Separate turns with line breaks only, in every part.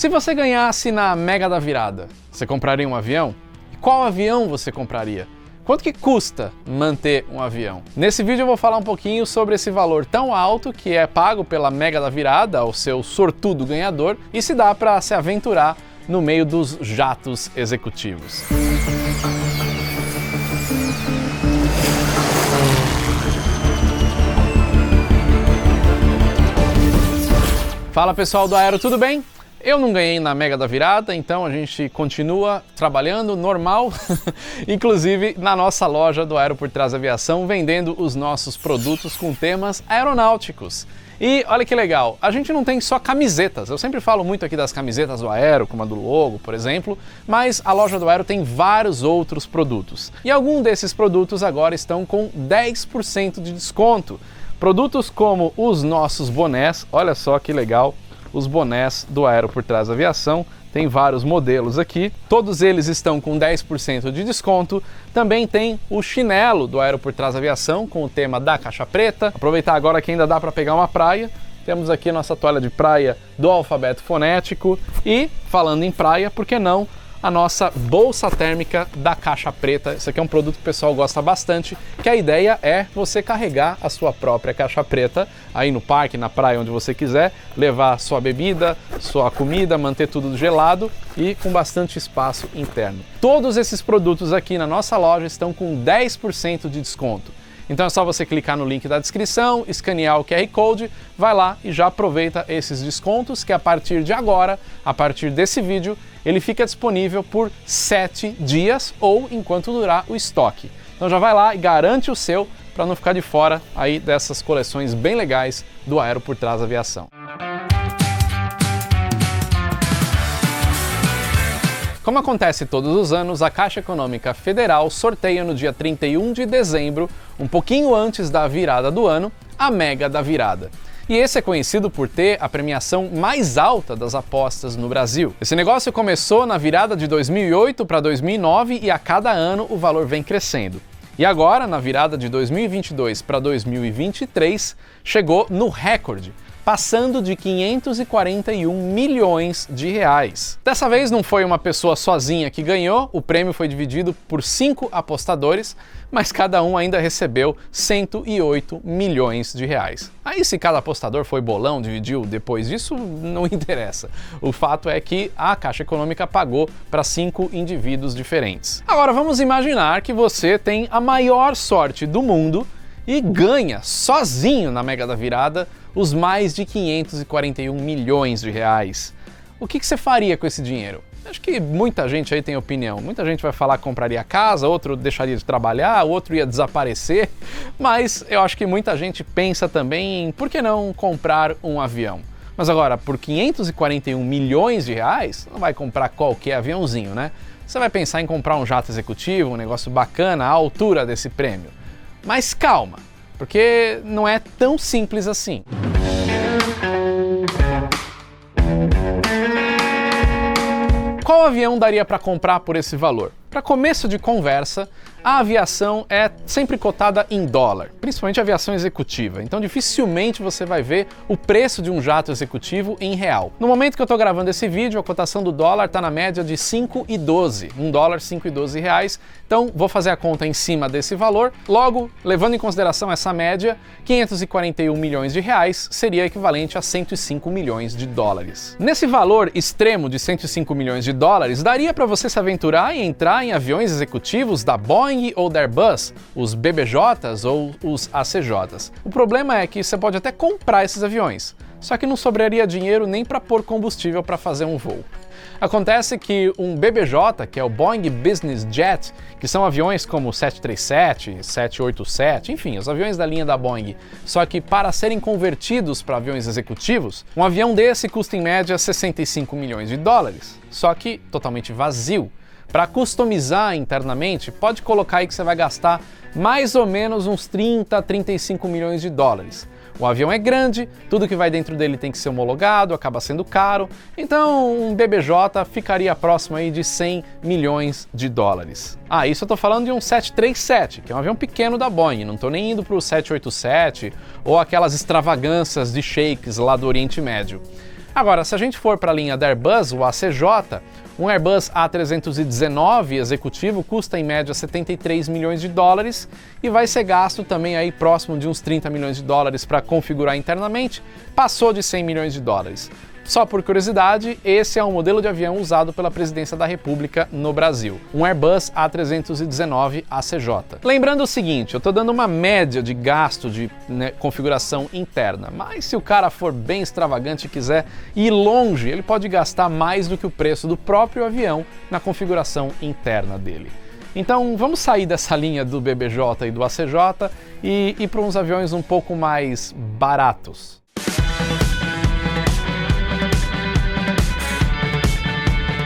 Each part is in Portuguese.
Se você ganhasse na Mega da Virada, você compraria um avião? E qual avião você compraria? Quanto que custa manter um avião? Nesse vídeo eu vou falar um pouquinho sobre esse valor tão alto que é pago pela Mega da Virada, o seu sortudo ganhador, e se dá para se aventurar no meio dos jatos executivos. Fala pessoal do Aero, tudo bem? Eu não ganhei na Mega da Virada, então a gente continua trabalhando normal, inclusive na nossa loja do Aero por Trás Aviação, vendendo os nossos produtos com temas aeronáuticos. E olha que legal, a gente não tem só camisetas, eu sempre falo muito aqui das camisetas do Aero, como a do logo, por exemplo, mas a loja do Aero tem vários outros produtos. E alguns desses produtos agora estão com 10% de desconto. Produtos como os nossos bonés, olha só que legal. Os bonés do Aero por Trás da Aviação, tem vários modelos aqui, todos eles estão com 10% de desconto. Também tem o chinelo do Aero por Trás da Aviação com o tema da caixa preta. Aproveitar agora que ainda dá para pegar uma praia. Temos aqui a nossa toalha de praia do alfabeto fonético e, falando em praia, por que não, a nossa bolsa térmica da caixa preta. Esse aqui é um produto que o pessoal gosta bastante, que a ideia é você carregar a sua própria caixa preta aí no parque, na praia, onde você quiser, levar sua bebida, sua comida, manter tudo gelado e com bastante espaço interno. Todos esses produtos aqui na nossa loja estão com 10% de desconto. Então é só você clicar no link da descrição, escanear o QR Code, vai lá e já aproveita esses descontos que a partir de agora, a partir desse vídeo, ele fica disponível por 7 dias ou enquanto durar o estoque. Então já vai lá e garante o seu para não ficar de fora aí dessas coleções bem legais do Aero por Trás da Aviação. Como acontece todos os anos, a Caixa Econômica Federal sorteia no dia 31 de dezembro, um pouquinho antes da virada do ano, a Mega da Virada. E esse é conhecido por ter a premiação mais alta das apostas no Brasil. Esse negócio começou na virada de 2008 para 2009 e a cada ano o valor vem crescendo. E agora, na virada de 2022 para 2023, chegou no recorde, passando de 541 milhões de reais. Dessa vez não foi uma pessoa sozinha que ganhou, o prêmio foi dividido por 5 apostadores, mas cada um ainda recebeu 108 milhões de reais. Aí se cada apostador foi bolão, dividiu depois disso, não interessa. O fato é que a Caixa Econômica pagou para 5 indivíduos diferentes. Agora vamos imaginar que você tem a maior sorte do mundo e ganha sozinho na Mega da Virada os mais de 541 milhões de reais. O que você faria com esse dinheiro? Acho que muita gente aí tem opinião. Muita gente vai falar que compraria casa, outro deixaria de trabalhar, outro ia desaparecer. Mas eu acho que muita gente pensa também em por que não comprar um avião. Mas agora, por 541 milhões de reais, não vai comprar qualquer aviãozinho, né? Você vai pensar em comprar um jato executivo, um negócio bacana à altura desse prêmio. Mas calma, porque não é tão simples assim. Qual avião daria para comprar por esse valor? Para começo de conversa, a aviação é sempre cotada em dólar, principalmente a aviação executiva, então dificilmente você vai ver o preço de um jato executivo em real. No momento que eu estou gravando esse vídeo, a cotação do dólar está na média de 5,12, $1, 5,12 reais, então vou fazer a conta em cima desse valor, logo, levando em consideração essa média, 541 milhões de reais seria equivalente a 105 milhões de dólares. Nesse valor extremo de 105 milhões de dólares, daria para você se aventurar e entrar em aviões executivos da Boeing ou da Airbus, os BBJs ou os ACJs. O problema é que você pode até comprar esses aviões, só que não sobraria dinheiro nem para pôr combustível para fazer um voo. Acontece que um BBJ, que é o Boeing Business Jet, que são aviões como o 737, 787, enfim, os aviões da linha da Boeing, só que para serem convertidos para aviões executivos, um avião desse custa em média 65 milhões de dólares, só que totalmente vazio. Para customizar internamente, pode colocar aí que você vai gastar mais ou menos uns 30 a 35 milhões de dólares. O avião é grande, tudo que vai dentro dele tem que ser homologado, acaba sendo caro, então um BBJ ficaria próximo aí de 100 milhões de dólares. Ah, isso eu tô falando de um 737, que é um avião pequeno da Boeing, não tô nem indo pro 787 ou aquelas extravagâncias de sheiks lá do Oriente Médio. Agora, se a gente for para a linha da Airbus, o ACJ, um Airbus A319 executivo custa em média 73 milhões de dólares e vai ser gasto também aí próximo de uns 30 milhões de dólares para configurar internamente, passou de 100 milhões de dólares. Só por curiosidade, esse é um modelo de avião usado pela Presidência da República no Brasil, um Airbus A319 ACJ. Lembrando o seguinte, eu estou dando uma média de gasto de configuração interna, mas se o cara for bem extravagante e quiser ir longe, ele pode gastar mais do que o preço do próprio avião na configuração interna dele. Então vamos sair dessa linha do BBJ e do ACJ e ir para uns aviões um pouco mais baratos.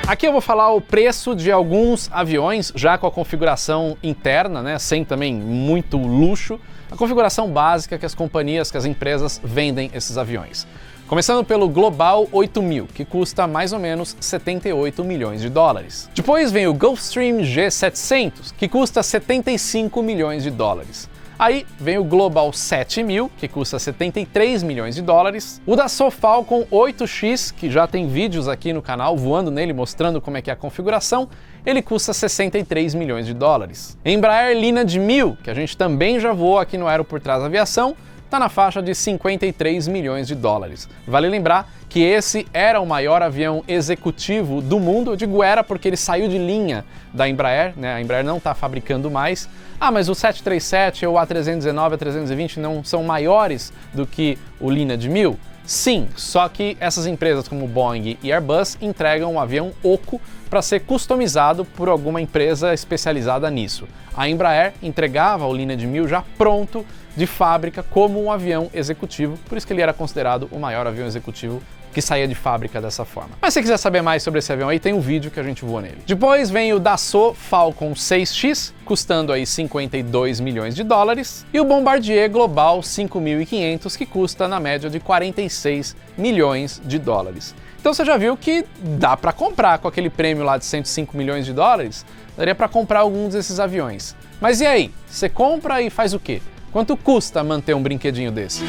Aqui eu vou falar o preço de alguns aviões, já com a configuração interna, sem também muito luxo, a configuração básica que as companhias, que as empresas vendem esses aviões. Começando pelo Global 8000, que custa mais ou menos 78 milhões de dólares. Depois vem o Gulfstream G700, que custa 75 milhões de dólares. Aí vem o Global 7000, que custa 73 milhões de dólares. O Dassault Falcon 8X, que já tem vídeos aqui no canal voando nele, mostrando como é que é a configuração, ele custa 63 milhões de dólares. Embraer Lineage 1000, que a gente também já voou aqui no Aero por Trás da Aviação, está na faixa de 53 milhões de dólares. Vale lembrar que esse era o maior avião executivo do mundo. Eu digo era porque ele saiu de linha da Embraer, a Embraer não está fabricando mais. Ah, mas o 737 ou o A319, A320 não são maiores do que o Lineage 1000? Sim, só que essas empresas como Boeing e Airbus entregam um avião oco para ser customizado por alguma empresa especializada nisso. A Embraer entregava o Lineage 1000 já pronto, de fábrica, como um avião executivo, por isso que ele era considerado o maior avião executivo que saía de fábrica dessa forma. Mas se quiser saber mais sobre esse avião aí, tem um vídeo que a gente voa nele. Depois vem o Dassault Falcon 6X, custando aí 52 milhões de dólares, e o Bombardier Global 5500, que custa na média de 46 milhões de dólares. Então você já viu que dá para comprar com aquele prêmio lá de 105 milhões de dólares, daria para comprar alguns desses aviões. Mas e aí? Você compra e faz o quê? Quanto custa manter um brinquedinho desse?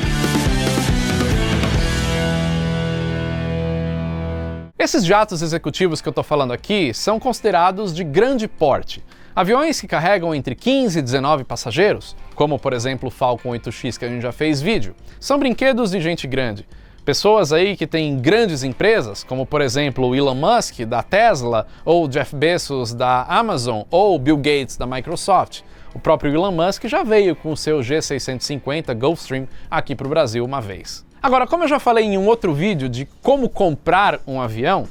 Esses jatos executivos que eu estou falando aqui são considerados de grande porte. Aviões que carregam entre 15 e 19 passageiros, como por exemplo o Falcon 8X que a gente já fez vídeo, são brinquedos de gente grande. Pessoas aí que têm grandes empresas, como por exemplo o Elon Musk da Tesla, ou Jeff Bezos da Amazon, ou Bill Gates da Microsoft. O próprio Elon Musk já veio com o seu G650 Gulfstream aqui para o Brasil uma vez. Agora, como eu já falei em um outro vídeo de como comprar um avião,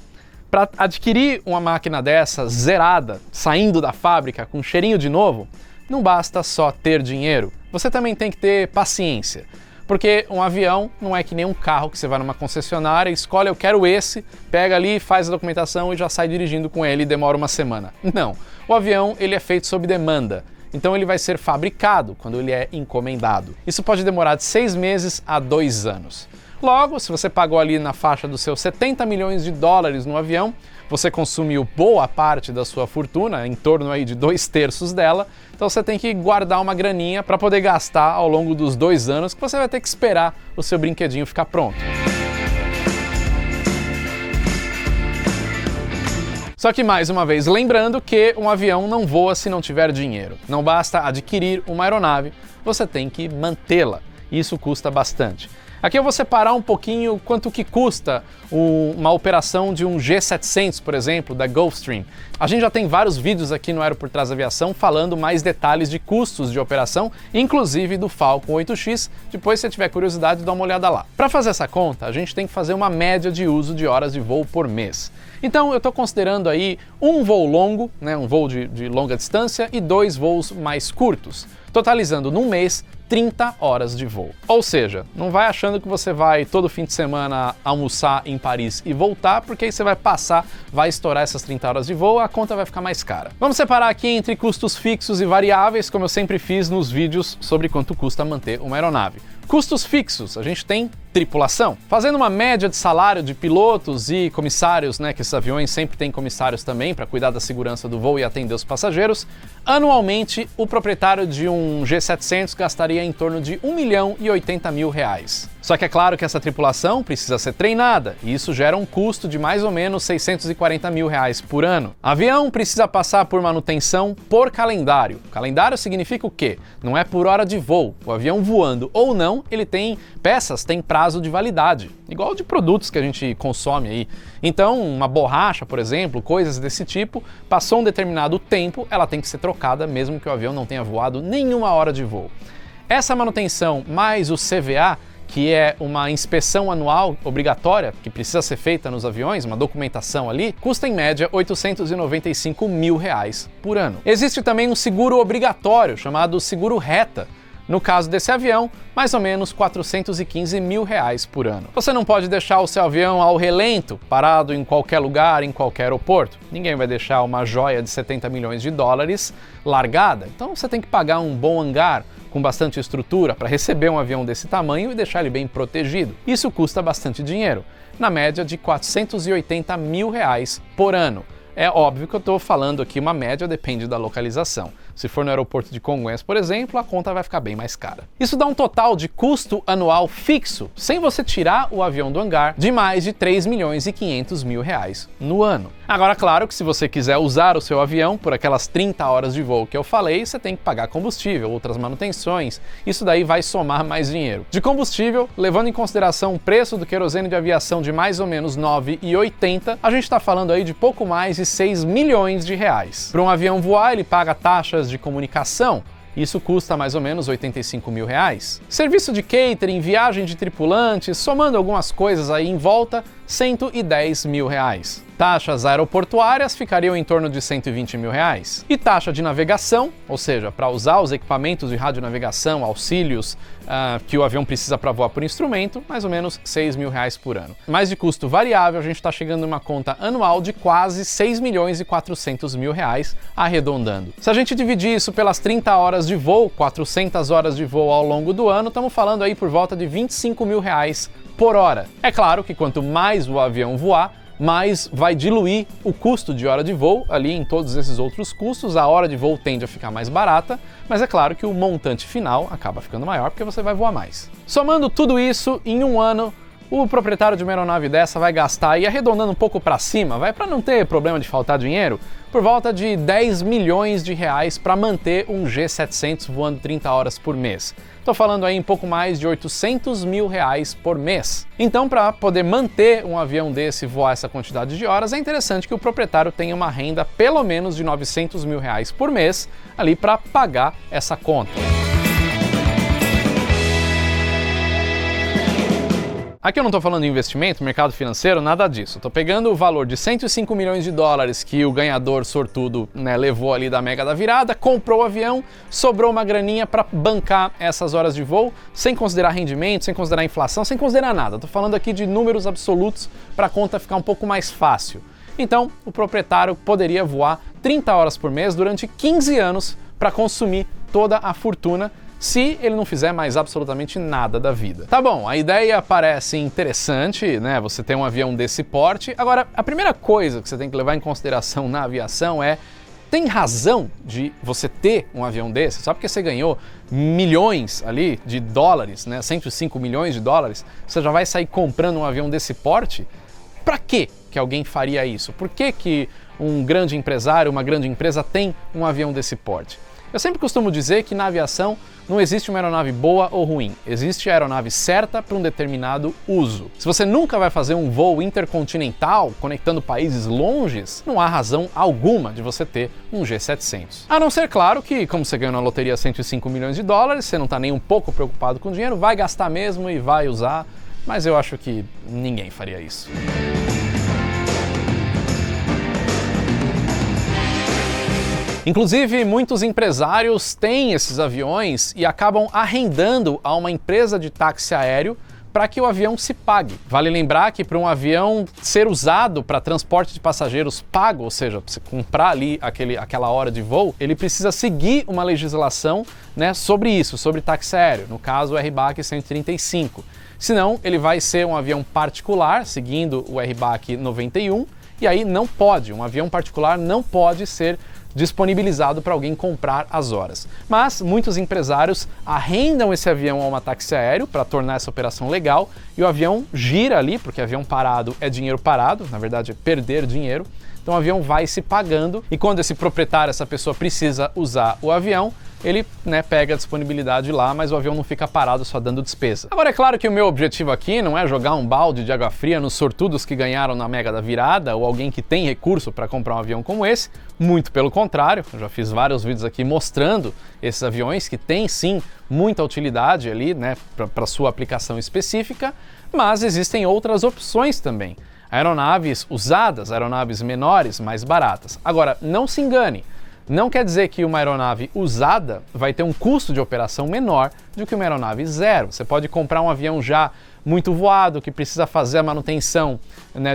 para adquirir uma máquina dessa zerada, saindo da fábrica com cheirinho de novo, não basta só ter dinheiro, você também tem que ter paciência. Porque um avião não é que nem um carro que você vai numa concessionária, escolhe eu quero esse, pega ali, faz a documentação e já sai dirigindo com ele e demora uma semana. Não, o avião ele é feito sob demanda. Então ele vai ser fabricado quando ele é encomendado. Isso pode demorar de 6 meses a 2 anos. Logo, se você pagou ali na faixa dos seus 70 milhões de dólares no avião, você consumiu boa parte da sua fortuna, em torno aí de 2/3 dela, então você tem que guardar uma graninha para poder gastar ao longo dos 2 anos que você vai ter que esperar o seu brinquedinho ficar pronto. Só que, mais uma vez, lembrando que um avião não voa se não tiver dinheiro. Não basta adquirir uma aeronave, você tem que mantê-la. Isso custa bastante. Aqui eu vou separar um pouquinho quanto que custa uma operação de um G700, por exemplo, da Gulfstream. A gente já tem vários vídeos aqui no Aero por Trás da Aviação falando mais detalhes de custos de operação, inclusive do Falcon 8X. Depois, se você tiver curiosidade, dá uma olhada lá. Para fazer essa conta, a gente tem que fazer uma média de uso de horas de voo por mês. Então eu estou considerando aí um voo longo, um voo de longa distância, e 2 voos mais curtos, totalizando num mês 30 horas de voo. Ou seja, não vai achando que você vai todo fim de semana almoçar em Paris e voltar, porque aí você vai estourar essas 30 horas de voo, a conta vai ficar mais cara. Vamos separar aqui entre custos fixos e variáveis, como eu sempre fiz nos vídeos sobre quanto custa manter uma aeronave. Custos fixos, a gente tem tripulação. Fazendo uma média de salário de pilotos e comissários, né, que esses aviões sempre têm comissários também para cuidar da segurança do voo e atender os passageiros, anualmente o proprietário de um G700 gastaria em torno de R$1.080.000. Só que é claro que essa tripulação precisa ser treinada, e isso gera um custo de mais ou menos R$640.000 por ano. O avião precisa passar por manutenção por calendário. Calendário significa o quê? Não é por hora de voo. O avião voando ou não, ele tem peças, tem prazo de validade, igual de produtos que a gente consome aí. Então, uma borracha, por exemplo, coisas desse tipo, passou um determinado tempo, ela tem que ser trocada mesmo que o avião não tenha voado nenhuma hora de voo. Essa manutenção mais o CVA, que é uma inspeção anual obrigatória, que precisa ser feita nos aviões, uma documentação ali, custa em média R$895.000 por ano. Existe também um seguro obrigatório, chamado seguro reta. No caso desse avião, mais ou menos R$415.000 por ano. Você não pode deixar o seu avião ao relento, parado em qualquer lugar, em qualquer aeroporto. Ninguém vai deixar uma joia de $70 milhões largada, então você tem que pagar um bom hangar, com bastante estrutura para receber um avião desse tamanho e deixar ele bem protegido. Isso custa bastante dinheiro, na média de R$480.000 por ano. É óbvio que eu estou falando aqui uma média, depende da localização. Se for no aeroporto de Congonhas, por exemplo, a conta vai ficar bem mais cara. Isso dá um total de custo anual fixo, sem você tirar o avião do hangar, de mais de R$3.500.000 no ano. Agora, claro que se você quiser usar o seu avião por aquelas 30 horas de voo que eu falei, você tem que pagar combustível, outras manutenções, isso daí vai somar mais dinheiro. De combustível, levando em consideração o preço do querosene de aviação de mais ou menos R$ 9,80, a gente está falando aí de pouco mais de R$6 milhões. Para um avião voar, ele paga taxas de comunicação, isso custa mais ou menos R$85.000. Serviço de catering, viagem de tripulantes, somando algumas coisas aí em volta, R$110.000. Taxas aeroportuárias ficariam em torno de R$120.000. E taxa de navegação, ou seja, para usar os equipamentos de radionavegação, auxílios que o avião precisa para voar por instrumento, mais ou menos R$6.000 por ano. Mas de custo variável, a gente está chegando numa conta anual de quase R$6.400.000, arredondando. Se a gente dividir isso pelas 30 horas de voo, 400 horas de voo ao longo do ano, estamos falando aí por volta de R$25.000 por hora. É claro que quanto mais o avião voar, mais vai diluir o custo de hora de voo ali em todos esses outros custos. A hora de voo tende a ficar mais barata, mas é claro que o montante final acaba ficando maior porque você vai voar mais. Somando tudo isso, em um ano, o proprietário de uma aeronave dessa vai gastar, e arredondando um pouco para cima, vai para não ter problema de faltar dinheiro, por volta de R$10 milhões para manter um G700 voando 30 horas por mês. Estou falando aí em pouco mais de R$800.000 por mês. Então, para poder manter um avião desse e voar essa quantidade de horas, é interessante que o proprietário tenha uma renda pelo menos de R$900.000 por mês ali para pagar essa conta. Aqui eu não estou falando de investimento, mercado financeiro, nada disso. Estou pegando o valor de $105 milhões que o ganhador sortudo, né, levou ali da Mega da Virada, comprou o avião, sobrou uma graninha para bancar essas horas de voo, sem considerar rendimento, sem considerar inflação, sem considerar nada. Estou falando aqui de números absolutos para a conta ficar um pouco mais fácil. Então, o proprietário poderia voar 30 horas por mês durante 15 anos para consumir toda a fortuna, se ele não fizer mais absolutamente nada da vida. Tá bom, a ideia parece interessante, né? Você ter um avião desse porte. Agora, a primeira coisa que você tem que levar em consideração na aviação é: tem razão de você ter um avião desse? Só porque você ganhou milhões ali de dólares, né? $105 milhões, você já vai sair comprando um avião desse porte? Pra quê que alguém faria isso? Por que que um grande empresário, uma grande empresa tem um avião desse porte? Eu sempre costumo dizer que na aviação não existe uma aeronave boa ou ruim, existe a aeronave certa para um determinado uso. Se você nunca vai fazer um voo intercontinental conectando países longes, não há razão alguma de você ter um G700. A não ser, claro, que como você ganhou na loteria $105 milhões, você não está nem um pouco preocupado com dinheiro, vai gastar mesmo e vai usar, mas eu acho que ninguém faria isso. Inclusive, muitos empresários têm esses aviões e acabam arrendando a uma empresa de táxi aéreo para que o avião se pague. Vale lembrar que para um avião ser usado para transporte de passageiros pago, ou seja, para você comprar ali aquela hora de voo, ele precisa seguir uma legislação, né, sobre isso, sobre táxi aéreo, no caso o RBAC 135. Senão, ele vai ser um avião particular, seguindo o RBAC 91, e aí não pode, um avião particular não pode ser disponibilizado para alguém comprar as horas. Mas muitos empresários arrendam esse avião a uma táxi aéreo para tornar essa operação legal e o avião gira ali, porque avião parado é dinheiro parado, na verdade é perder dinheiro. Então o avião vai se pagando e quando esse proprietário, essa pessoa precisa usar o avião, ele pega a disponibilidade lá, mas o avião não fica parado só dando despesa. Agora é claro que o meu objetivo aqui não é jogar um balde de água fria nos sortudos que ganharam na Mega da Virada ou alguém que tem recurso para comprar um avião como esse, muito pelo contrário, eu já fiz vários vídeos aqui mostrando esses aviões que têm sim muita utilidade ali, para sua aplicação específica, mas existem outras opções também. Aeronaves usadas, aeronaves menores, mais baratas. Agora, não se engane, não quer dizer que uma aeronave usada vai ter um custo de operação menor do que uma aeronave zero. Você pode comprar um avião já muito voado, que precisa fazer a manutenção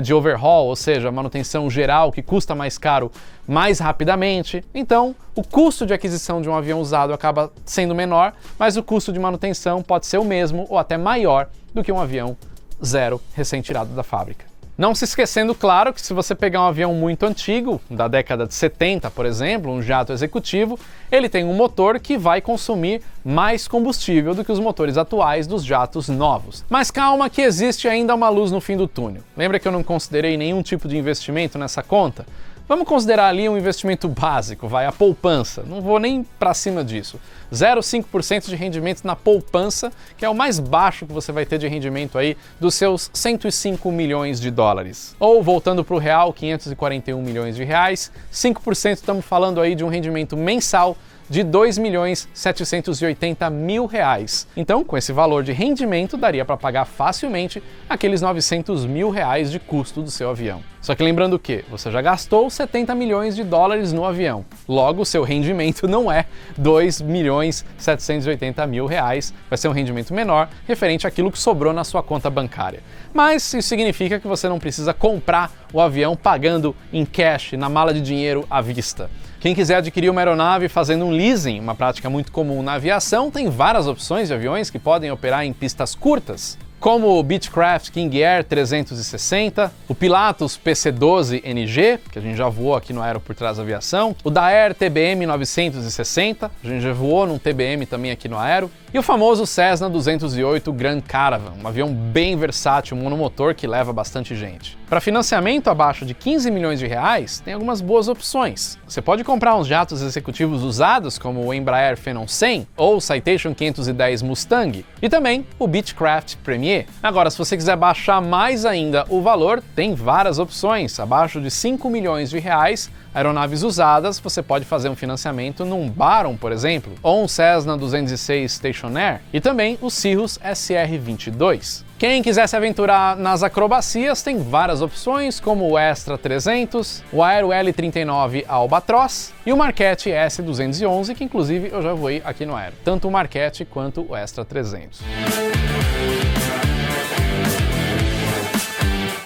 de overhaul, ou seja, a manutenção geral, que custa mais caro mais rapidamente. Então, o custo de aquisição de um avião usado acaba sendo menor, mas o custo de manutenção pode ser o mesmo ou até maior do que um avião zero recém-tirado da fábrica. Não se esquecendo, claro, que se você pegar um avião muito antigo, da década de 70, por exemplo, um jato executivo, ele tem um motor que vai consumir mais combustível do que os motores atuais dos jatos novos. Mas calma que existe ainda uma luz no fim do túnel. Lembra que eu não considerei nenhum tipo de investimento nessa conta? Vamos considerar ali um investimento básico, a poupança. Não vou nem para cima disso. 0,5% de rendimento na poupança, que é o mais baixo que você vai ter de rendimento aí dos seus 105 milhões de dólares. Ou, voltando para o real, 541 milhões de reais, 5% estamos falando aí de um rendimento mensal de R$ 2.780.000. Então, com esse valor de rendimento, daria para pagar facilmente aqueles 900 mil reais de custo do seu avião. Só que lembrando que você já gastou 70 milhões de dólares no avião. Logo, o seu rendimento não é 2.780.000 reais, vai ser um rendimento menor, referente àquilo que sobrou na sua conta bancária. Mas isso significa que você não precisa comprar o avião pagando em cash, na mala de dinheiro à vista. Quem quiser adquirir uma aeronave fazendo um leasing, uma prática muito comum na aviação, tem várias opções de aviões que podem operar em pistas curtas, como o Beechcraft King Air 360, o Pilatus PC-12NG, que a gente já voou aqui no Aero por Trás da Aviação, o Daher TBM 960, a gente já voou num TBM também aqui no Aero, e o famoso Cessna 208 Grand Caravan, um avião bem versátil, monomotor que leva bastante gente. Para financiamento abaixo de 15 milhões de reais, tem algumas boas opções. Você pode comprar uns jatos executivos usados, como o Embraer Phenom 100 ou o Citation 510 Mustang, e também o Beechcraft Premier. Agora, se você quiser baixar mais ainda o valor, tem várias opções. Abaixo de 5 milhões de reais, aeronaves usadas, você pode fazer um financiamento num Baron, por exemplo, ou um Cessna 206 Station Air, e também o Cirrus SR-22. Quem quiser se aventurar nas acrobacias tem várias opções, como o Extra 300, o Aero L39 Albatross e o Marquette S211, que inclusive eu já voei aqui no Aero, tanto o Marquette quanto o Extra 300.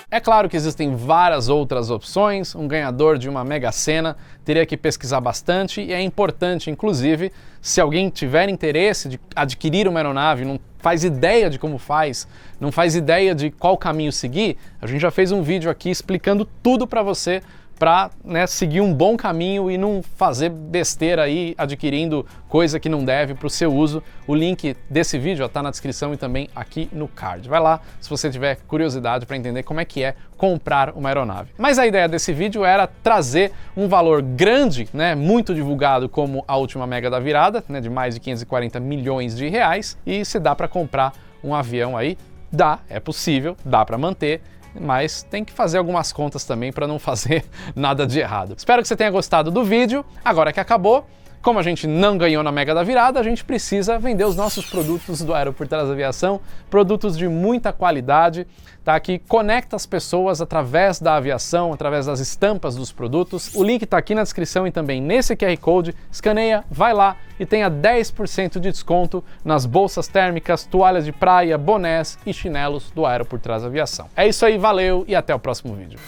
É claro que existem várias outras opções, um ganhador de uma Mega Sena teria que pesquisar bastante e é importante, inclusive, se alguém tiver interesse de adquirir uma aeronave, não faz ideia de como faz, não faz ideia de qual caminho seguir, a gente já fez um vídeo aqui explicando tudo para você, para seguir um bom caminho e não fazer besteira aí adquirindo coisa que não deve para o seu uso. O link desse vídeo está na descrição e também aqui no card. Vai lá se você tiver curiosidade para entender como é que é comprar uma aeronave. Mas a ideia desse vídeo era trazer um valor grande, muito divulgado como a última Mega da Virada, de mais de 540 milhões de reais, e se dá para comprar um avião aí, dá, é possível, dá para manter, mas tem que fazer algumas contas também para não fazer nada de errado. Espero que você tenha gostado do vídeo. Agora que acabou, como a gente não ganhou na Mega da Virada, a gente precisa vender os nossos produtos do Aero por Trás da Aviação, produtos de muita qualidade, tá? Que conecta as pessoas através da aviação, através das estampas dos produtos. O link está aqui na descrição e também nesse QR Code. Escaneia, vai lá e tenha 10% de desconto nas bolsas térmicas, toalhas de praia, bonés e chinelos do Aero por Trás da Aviação. É isso aí, valeu e até o próximo vídeo.